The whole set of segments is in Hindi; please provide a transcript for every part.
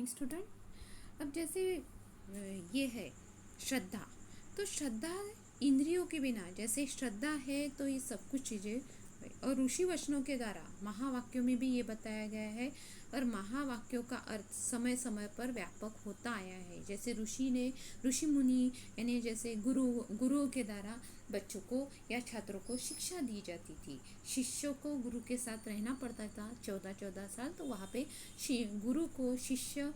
स्टूडेंट। अब जैसे ये है श्रद्धा, तो श्रद्धा इंद्रियों के बिना, जैसे श्रद्धा है तो ये सब कुछ चीज़ें, और ऋषि वचनों के द्वारा महावाक्यों में भी ये बताया गया है। और महावाक्यों का अर्थ समय समय पर व्यापक होता आया है। जैसे ऋषि मुनि यानी जैसे गुरुओं के द्वारा बच्चों को या छात्रों को शिक्षा दी जाती थी। शिष्यों को गुरु के साथ रहना पड़ता था 14-14 साल। तो वहाँ पे गुरु को शिष्य,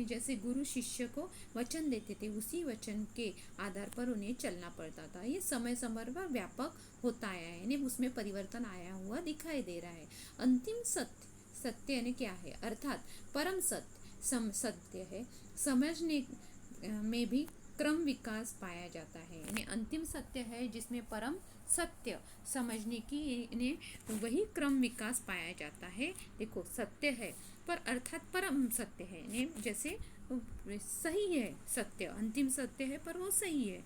जैसे गुरु शिष्य को वचन देते थे, उसी वचन के आधार पर उन्हें चलना पड़ता था। ये समय समय पर व्यापक होता आया है, यानी उसमें परिवर्तन आया हुआ दिखाई दे रहा है। अंतिम सत्य यानी क्या है, अर्थात परम सत्य है। समझने में भी क्रम विकास पाया जाता है, यानी अंतिम सत्य है जिसमें परम सत्य समझने की वही क्रम विकास पाया जाता है। देखो सत्य है पर अर्थात परम सत्य है, यानी जैसे सही है, सत्य अंतिम सत्य है पर वो सही है।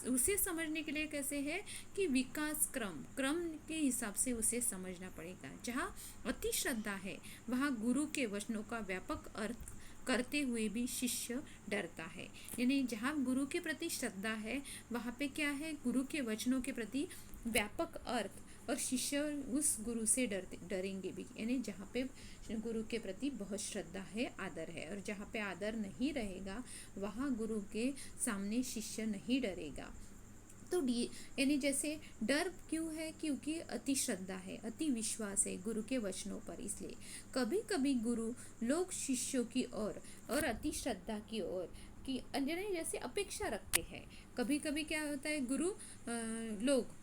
उसे समझने के लिए कैसे है कि विकास क्रम के हिसाब से उसे समझना पड़ेगा। जहाँ अति श्रद्धा है वहाँ गुरु के वचनों का व्यापक अर्थ करते हुए भी शिष्य डरता है। यानी जहाँ गुरु के प्रति श्रद्धा है वहाँ पे क्या है, गुरु के वचनों के प्रति व्यापक अर्थ, और शिष्य उस गुरु से डरेंगे भी। यानी जहाँ पे गुरु के प्रति बहुत श्रद्धा है, आदर है, और जहाँ पे आदर नहीं रहेगा वहाँ गुरु के सामने शिष्य नहीं डरेगा। तो यानी जैसे डर क्यों है, क्योंकि अति श्रद्धा है, अति विश्वास है गुरु के वचनों पर। इसलिए कभी कभी गुरु लोग शिष्यों की ओर और अति श्रद्धा की ओर की जैसे अपेक्षा रखते हैं। कभी कभी क्या होता है, गुरु लोग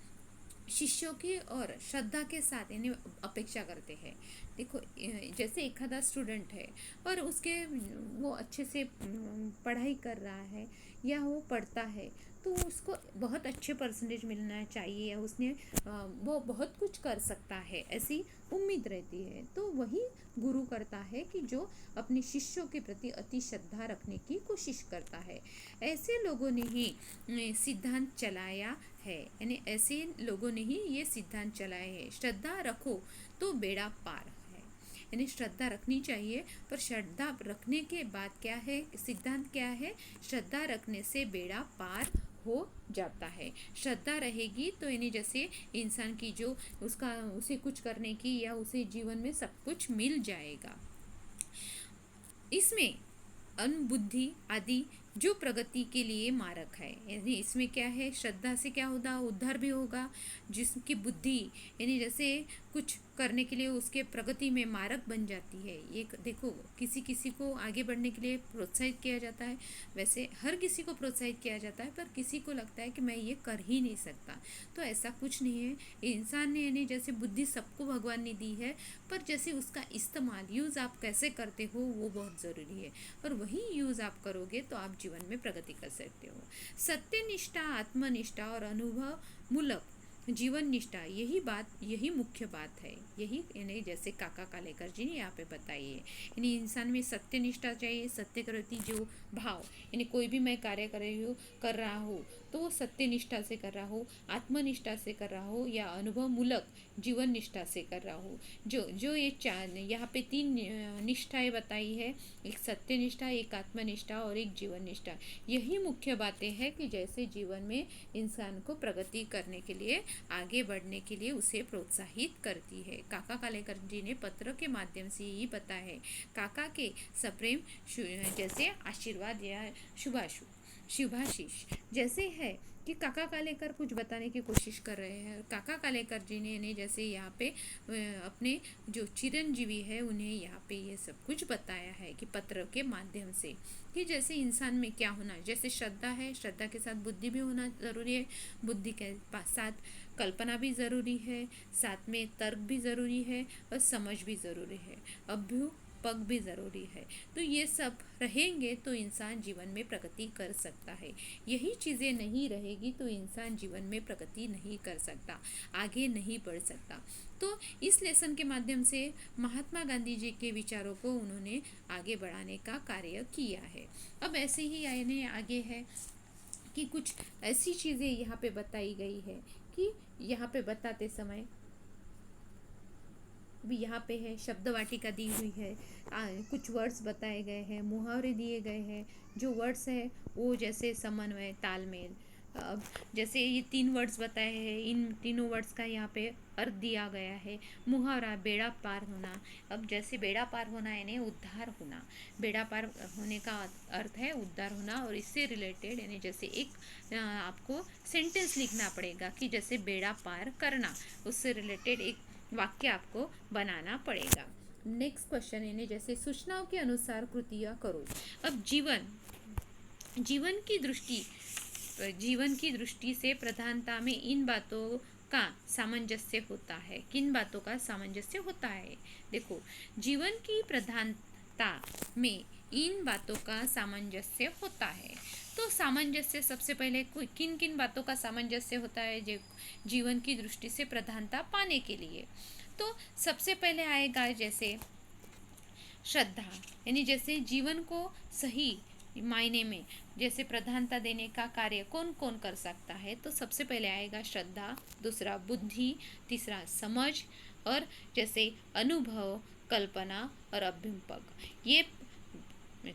शिष्यों की और श्रद्धा के साथ यानी अपेक्षा करते हैं। देखो जैसे एखादा स्टूडेंट है और वो अच्छे से पढ़ाई कर रहा है या वो पढ़ता है, तो उसको बहुत अच्छे परसेंटेज मिलना चाहिए, या वो बहुत कुछ कर सकता है ऐसी उम्मीद रहती है। तो वही गुरु करता है कि जो अपने शिष्यों के प्रति अति श्रद्धा रखने की कोशिश करता है। ऐसे लोगों ने ही सिद्धांत चलाया है, यानी ऐसे लोगों ने ही ये सिद्धांत चलाया है, श्रद्धा रखो तो बेड़ा पार है। यानी श्रद्धा रखनी चाहिए, पर श्रद्धा रखने के बाद क्या है, सिद्धांत क्या है, श्रद्धा रखने से बेड़ा पार हो जाता है। श्रद्धा रहेगी तो यानी जैसे इंसान की जो उसे कुछ करने की या उसे जीवन में सब कुछ मिल जाएगा। इसमें अनबुद्धि आदि जो प्रगति के लिए मारक है, यानी इसमें क्या है, श्रद्धा से क्या होगा, उद्धार भी होगा। जिसकी बुद्धि यानी जैसे कुछ करने के लिए उसके प्रगति में मारक बन जाती है। ये देखो किसी को आगे बढ़ने के लिए प्रोत्साहित किया जाता है, वैसे हर किसी को प्रोत्साहित किया जाता है, पर किसी को लगता है कि मैं ये कर ही नहीं सकता। तो ऐसा कुछ नहीं है। इंसान ने यानी जैसे बुद्धि सबको भगवान ने दी है, पर जैसे उसका इस्तेमाल यूज़ आप कैसे करते हो वो बहुत ज़रूरी है, और वही यूज़ आप करोगे तो आप जीवन में प्रगति कर सकते हो। सत्यनिष्ठा, आत्मनिष्ठा और अनुभव मूलक जीवन निष्ठा, यही मुख्य बात है। यही यानी जैसे काका कालेकर जी ने यहाँ पे बताई है। यानी इंसान में सत्यनिष्ठा चाहिए, सत्य के प्रति जो भाव, यानी कोई भी मैं कार्य कर रहा हूँ तो वो सत्यनिष्ठा से कर रहा हो, आत्मनिष्ठा से कर रहा हो, या अनुभव मूलक जीवन निष्ठा से कर रहा हो। जो ये चार यहाँ पे 3 निष्ठाएं बताई है, एक सत्यनिष्ठा, एक आत्मनिष्ठा और एक जीवन निष्ठा। यही मुख्य बातें हैं कि जैसे जीवन में इंसान को प्रगति करने के लिए, आगे बढ़ने के लिए उसे प्रोत्साहित करती है। काका कालेकर जी ने पत्र के माध्यम से ही बताया है। काका के सप्रेम जैसे आशीर्वाद या शुभाशीष जैसे है कि काका कालेकर कुछ बताने की कोशिश कर रहे हैं। काका कालेकर जी ने जैसे यहाँ पे अपने जो चिरंजीवी है उन्हें यहाँ पे ये सब कुछ बताया है कि पत्र के माध्यम से, कि जैसे इंसान में क्या होना, जैसे श्रद्धा है, श्रद्धा के साथ बुद्धि भी होना ज़रूरी है, बुद्धि के साथ कल्पना भी ज़रूरी है, साथ में तर्क भी ज़रूरी है, और समझ भी ज़रूरी है, पग भी ज़रूरी है। तो ये सब रहेंगे तो इंसान जीवन में प्रगति कर सकता है। यही चीज़ें नहीं रहेगी तो इंसान जीवन में प्रगति नहीं कर सकता, आगे नहीं बढ़ सकता। तो इस लेसन के माध्यम से महात्मा गांधी जी के विचारों को उन्होंने आगे बढ़ाने का कार्य किया है। अब ऐसे ही आगे है कि कुछ ऐसी चीज़ें यहाँ पे बताई गई है कि यहाँ पे बताते समय अभी यहाँ पे है शब्द वाटिका दी हुई है, कुछ वर्ड्स बताए गए हैं, मुहावरे दिए गए हैं। जो वर्ड्स है वो जैसे समन्वय, तालमेल। अब जैसे ये 3 वर्ड्स बताए हैं, इन तीनों वर्ड्स का यहाँ पे अर्थ दिया गया है। मुहावरा बेड़ा पार होना। अब जैसे बेड़ा पार होना यानी उद्धार होना, बेड़ा पार होने का अर्थ है उद्धार होना। और इससे रिलेटेड यानी जैसे एक आपको सेंटेंस लिखना पड़ेगा कि जैसे बेड़ा पार करना, उससे रिलेटेड एक वाक्य आपको बनाना पड़ेगा। नेक्स्ट क्वेश्चन यानी जैसे सूचनाओं के अनुसार कृतियाँ करो। अब जीवन की दृष्टि से प्रधानता में इन बातों का सामंजस्य होता है। किन बातों का सामंजस्य होता है? देखो, जीवन की प्रधानता में इन बातों का सामंजस्य होता है। तो सामंजस्य सबसे पहले किन किन बातों का सामंजस्य होता है जो जीवन की दृष्टि से प्रधानता पाने के लिए? तो सबसे पहले आएगा जैसे श्रद्धा, यानी जैसे जीवन को सही मायने में जैसे प्रधानता देने का कार्य कौन कौन कर सकता है? तो सबसे पहले आएगा श्रद्धा, दूसरा बुद्धि, तीसरा समझ, और जैसे अनुभव, कल्पना और अभ्युपक। ये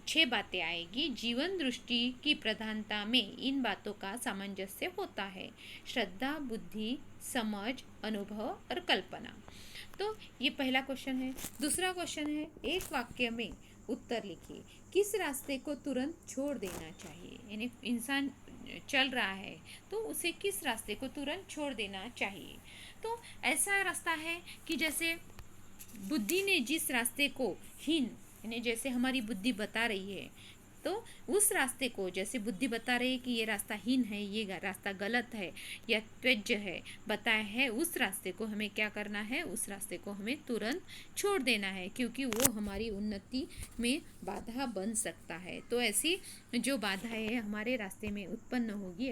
6 बातें आएगी। जीवन दृष्टि की प्रधानता में इन बातों का सामंजस्य होता है: श्रद्धा, बुद्धि, समझ, अनुभव और कल्पना। तो ये पहला क्वेश्चन है। दूसरा क्वेश्चन है, एक वाक्य में उत्तर लिखिए। किस रास्ते को तुरंत छोड़ देना चाहिए? यानी इंसान चल रहा है तो उसे किस रास्ते को तुरंत छोड़ देना चाहिए? तो ऐसा रास्ता है कि जैसे बुद्धि ने जिस रास्ते को हीन, यानी जैसे हमारी बुद्धि बता रही है तो उस रास्ते को, जैसे बुद्धि बता रही है कि ये रास्ता हीन है, ये रास्ता गलत है या त्यज्य है, बताया है, उस रास्ते को हमें क्या करना है? उस रास्ते को हमें तुरंत छोड़ देना है, क्योंकि वो हमारी उन्नति में बाधा बन सकता है। तो ऐसी जो बाधाएं हमारे रास्ते में उत्पन्न होगी,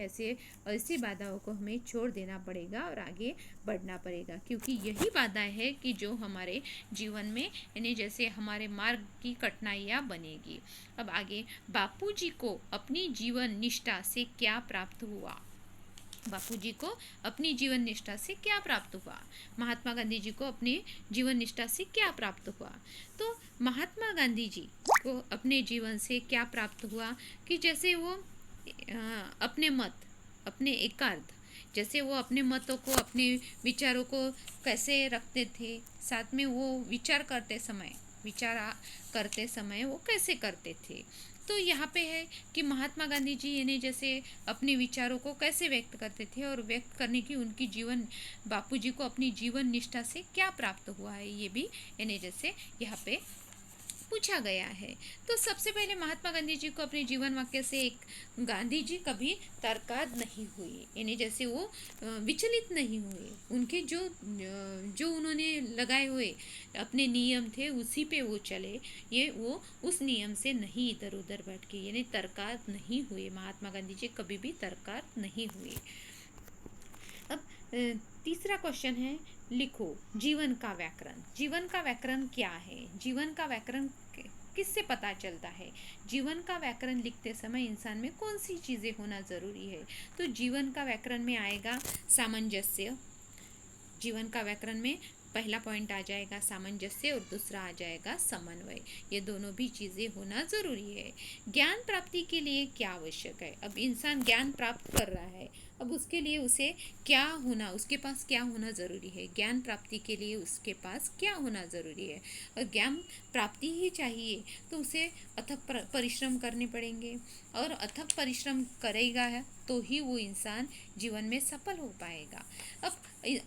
ऐसी बाधाओं को हमें छोड़ देना पड़ेगा और आगे बढ़ना पड़ेगा, क्योंकि यही बाधाएं है कि जो हमारे जीवन में यानी जैसे हमारे मार्ग की कठिनाइयाँ बनेगी। अब आगे, बापूजी को अपनी जीवन निष्ठा से क्या प्राप्त हुआ? बापूजी को अपनी जीवन निष्ठा से क्या प्राप्त हुआ? महात्मा गांधी जी को अपने जीवन निष्ठा से क्या प्राप्त हुआ? तो महात्मा गांधी जी को अपने जीवन से क्या प्राप्त हुआ कि जैसे वो अपने मत, अपने एकार्थ, जैसे वो अपने मतों को, अपने विचारों को कैसे रखते थे, साथ में वो विचार करते समय वो कैसे करते थे। तो यहाँ पे है कि महात्मा गांधी जी यानी जैसे अपने विचारों को कैसे व्यक्त करते थे और व्यक्त करने की उनकी बापूजी को अपनी जीवन निष्ठा से क्या प्राप्त हुआ है, ये भी यानी जैसे यहाँ पे पूछा गया है। तो सबसे पहले महात्मा गांधी जी को अपने जीवन वाक्य से एक, गांधी जी कभी तर्कात नहीं हुए, यानी जैसे वो विचलित नहीं हुए, उनके जो उन्होंने लगाए हुए अपने नियम थे उसी पे वो चले, वो उस नियम से नहीं इधर उधर भटके, यानी तर्कात नहीं हुए। महात्मा गांधी जी कभी भी तर्कात नहीं हुए। अब तीसरा क्वेश्चन है, लिखो जीवन का व्याकरण। जीवन का व्याकरण क्या है? जीवन का व्याकरण किससे पता चलता है? जीवन का व्याकरण लिखते समय इंसान में कौन सी चीज़ें होना ज़रूरी है? तो जीवन का व्याकरण में आएगा सामंजस्य। जीवन का व्याकरण में पहला पॉइंट आ जाएगा सामंजस्य और दूसरा आ जाएगा समन्वय। ये दोनों भी चीज़ें होना ज़रूरी है। ज्ञान प्राप्ति के लिए क्या आवश्यक है? अब इंसान ज्ञान प्राप्त कर रहा है, अब उसके लिए उसके पास क्या होना ज़रूरी है? ज्ञान प्राप्ति के लिए उसके पास क्या होना ज़रूरी है? और ज्ञान प्राप्ति ही चाहिए तो उसे अथक परिश्रम करने पड़ेंगे, और अथक परिश्रम करेगा तो ही वो इंसान जीवन में सफल हो पाएगा। अब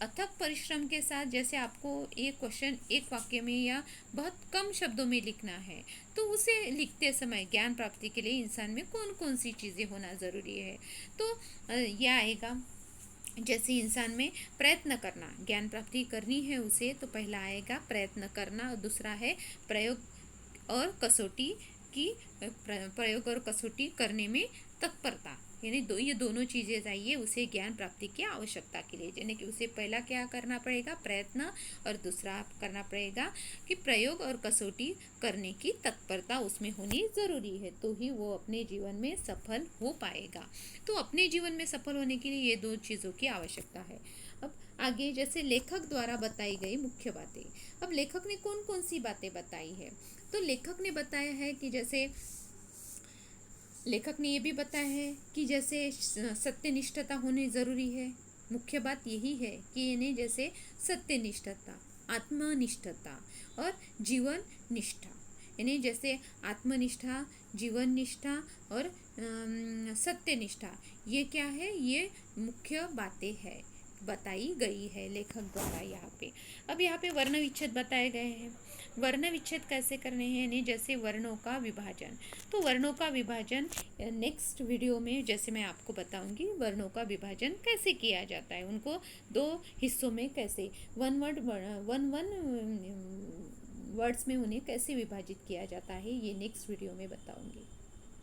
अथक परिश्रम के साथ जैसे आपको एक क्वेश्चन एक वाक्य में या बहुत कम शब्दों में लिखना है, तो उसे लिखते समय ज्ञान प्राप्ति के लिए इंसान में कौन कौन सी चीज़ें होना ज़रूरी है? तो यह आएगा जैसे इंसान में प्रयत्न करना, ज्ञान प्राप्ति करनी है उसे तो पहला आएगा प्रयत्न करना, और दूसरा है प्रयोग और कसौटी करने में तत्परता, यानी ये दोनों चीज़ें चाहिए उसे ज्ञान प्राप्ति की आवश्यकता के लिए। यानी कि उसे पहला क्या करना पड़ेगा? प्रयत्न, और दूसरा करना पड़ेगा कि प्रयोग और कसौटी करने की तत्परता उसमें होनी ज़रूरी है, तो ही वो अपने जीवन में सफल हो पाएगा। तो अपने जीवन में सफल होने के लिए ये दो चीज़ों की आवश्यकता है। अब आगे जैसे लेखक द्वारा बताई गई मुख्य बातें। अब लेखक ने कौन कौन सी बातें बताई है, तो लेखक ने बताया है कि जैसे लेखक ने ये भी बताया है कि जैसे सत्यनिष्ठता होनी ज़रूरी है। मुख्य बात यही है कि इन्हें जैसे सत्यनिष्ठता, आत्मनिष्ठता और जीवन निष्ठा, इन्हें जैसे आत्मनिष्ठा, जीवन निष्ठा और सत्यनिष्ठा, ये क्या है, ये मुख्य बातें हैं, बताई गई है लेखक द्वारा यहाँ पे। अब यहाँ पे वर्ण विच्छेद बताए गए हैं। वर्ण विच्छेद कैसे करने हैं, यानी जैसे वर्णों का विभाजन। तो वर्णों का विभाजन नेक्स्ट वीडियो में जैसे मैं आपको बताऊंगी वर्णों का विभाजन कैसे किया जाता है, उनको दो हिस्सों में कैसे वन वर्ड्स में उन्हें कैसे विभाजित किया जाता है, ये नेक्स्ट वीडियो में बताऊंगी।